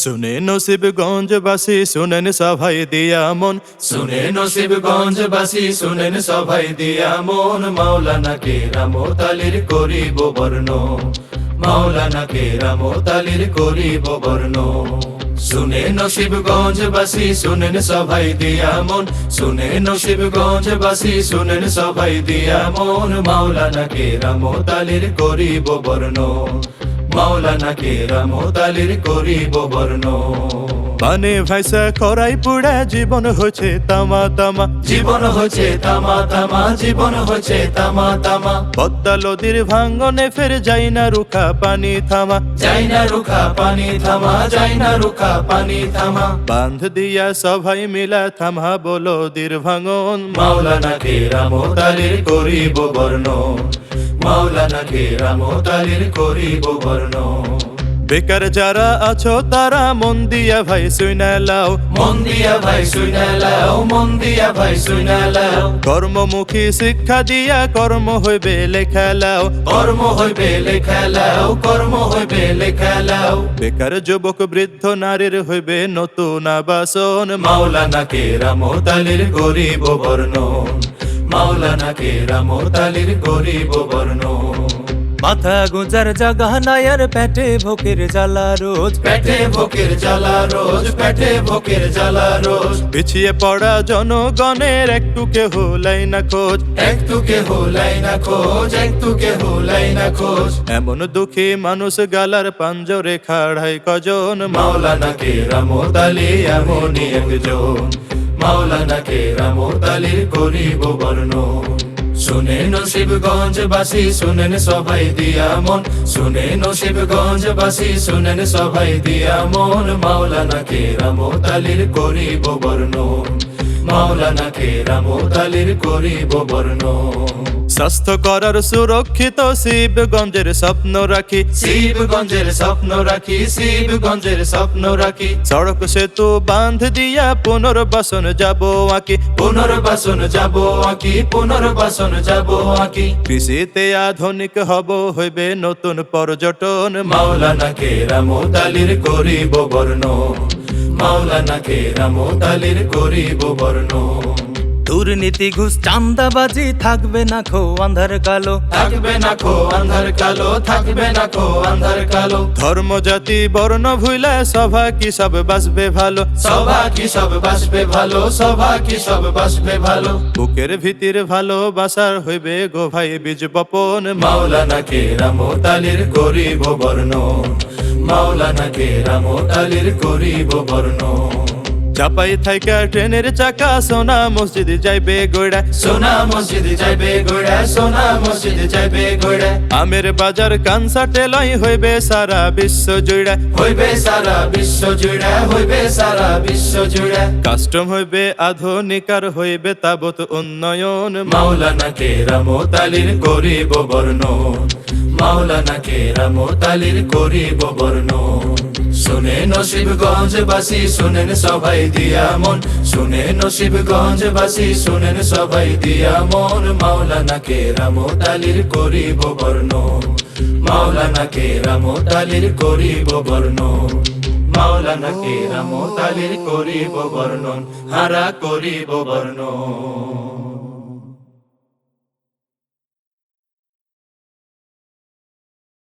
শুনে নসিবগঞ্জবাসী শুনেন সভাই দিয়া মন, শুনে নসিবগঞ্জবাসী শুনেন সবাই দিয়া মন, মাওলানা কেরামত আলীর করিব বর্ণ, মাওলানা কেরামত আলীর করিব বর্ণ। শুনে নসিবগঞ্জবাসী শুনেন সবাই দিয়া মন, শুনে নসিবগঞ্জবাসী শুনেন সবাই দিয়া মন, মাওলানা কেরামত আলীর করিব বর্ণ, মাওলানা কেরামত আলীর করিব বর্ণ। পানে ভাইসা খরাই পুড়া জীবন হচ্ছে তামা তামা, জীবন হচ্ছে তামা তামা, জীবন হচ্ছে তামা তামা। পদ্মা নদীর ভাঙ্গনে ফের যাই না রুখা পানি থামা, যাই না রুখা পানি থামা, যাই না রুখা পানি থামা। বাঁধ দিয়া সভাই মিলা থামা বলো দীর ভাঙন, মাওলানা কেরামত আলীর করিব বর্ণ, মাওলানা কেরামত আলীর করিব বর্ণ। বেকার যারা আছো তারা মন দিয়া ভাই শুইনা লাও, মন দিয়া ভাই শুইনা লাও, মন দিয়া ভাই শুইনা লাও। কর্মমুখী শিক্ষা দিয়া কর্ম হইবে লেখা লাও, কর্ম হইবে লেখা লাও, কর্ম হইবে লেখা লাও। বেকার যুবক বৃদ্ধ নারীর হইবে নতুন আবাসন, মাওলানা কেরামত আলীর করিব বর্ণ, মাওলানা কেরামত আলীর করিব বর্ণ। মাথা গুজার জাগা নায়ার পেটে ভোকের জ্বালা রোজ, পেটে ভোকের জ্বালা রোজ, পেটে ভোকের জ্বালা রোজ। পিছিয়ে পড়া জনগণের একটু কেহ লাই না খোঁজ, একটু কেহ লাই না খোঁজ, একটু কেহ লাই না খোঁজ। এমন দুঃখী মানুষ গালার পাঞ্জরে খাড়াই কজন, মাওলানা কেরামত আলী এমনই একজন, মাওলানা কেরামত আলীর করিব বর্ণ। শুনে নসিবগঞ্জবাসী শুনেন সবাই দিয়া মন, শুনে নসিবগঞ্জবাসী শুনেন সবাই দিয়া মন, মাওলানা কেরামত আলীর করিব বর্ণ, মাওলানা কেরামত আলীর করিব বর্ণ। স্বাস্থ্য করার সুরক্ষিত শিবগঞ্জের স্বপ্ন রাখি, শিবগঞ্জের স্বপ্ন রাখি, শিবগঞ্জের স্বপ্ন রাখি। সড়ক সেতু বাঁধ দিয়া পুনর্বাসন যাব আঁকি, পুনর্বাসন যাব আঁকি, পুনর্বাসন যাব আঁকি। কৃষিতে আধুনিক হব হইবে নতুন পর্যটন, মাওলানা কেরামত আলীর করিব বর্ণ, মাওলানা কেরামত আলীর করিব বর্ণ। দুর্নীতি ঘুষ চান্দাবাজি থাকবে না খো আন্ধার কালো, থাকবে না খো আন্ধার কালো, থাকবে না খো আন্ধার কালো। ধর্ম জাতি বর্ণ ভুইলা সভা কি সব বাসবে ভালো, সভা কি সব বাসবে ভালো, সভা কি সব বাসবে ভালো। বুকের ভিতির ভালোবাসার হইবে গো ভাই বীজ বপন, মাওলানা কেরামত আলীর করিব বর্ণ, মাওলানা কেরামত আলীর করিব বর্ণ। চাপাই থাইকা ট্রেনের চাকা সোনা মসজিদ যাইবে গোড়া, সোনা মসজিদ যাইবে গোড়া, সোনা মসজিদ যাইবে গোড়া। আমের বাজার কানসাটে লাই হইবে সারা বিশ্ব জুড়া, হইবে সারা বিশ্ব জুড়া, হইবে সারা বিশ্ব জুড়া। কাস্টম হইবে আধুনিক আর হইবে তাবৎ উন্নয়ন, মাওলানা কেরামত আলীর করিব বর্ণ, মাওলানা কেরামত আলীর করিব বর্ণ। শুনে নসিবগঞ্জবাসী শুনেন সবাই দিয়া মন, শুনে নসিবগঞ্জবাসী শুনেন সবাই দিয়া মন, মাওলানা কেরামত আলীর করিব বর্ণ, মাওলানা কেরামত আলীর করিব বর্ণ। মাওলানা কেরামত আলীর করিব বর্ণন, হারা করিব বর্ণ।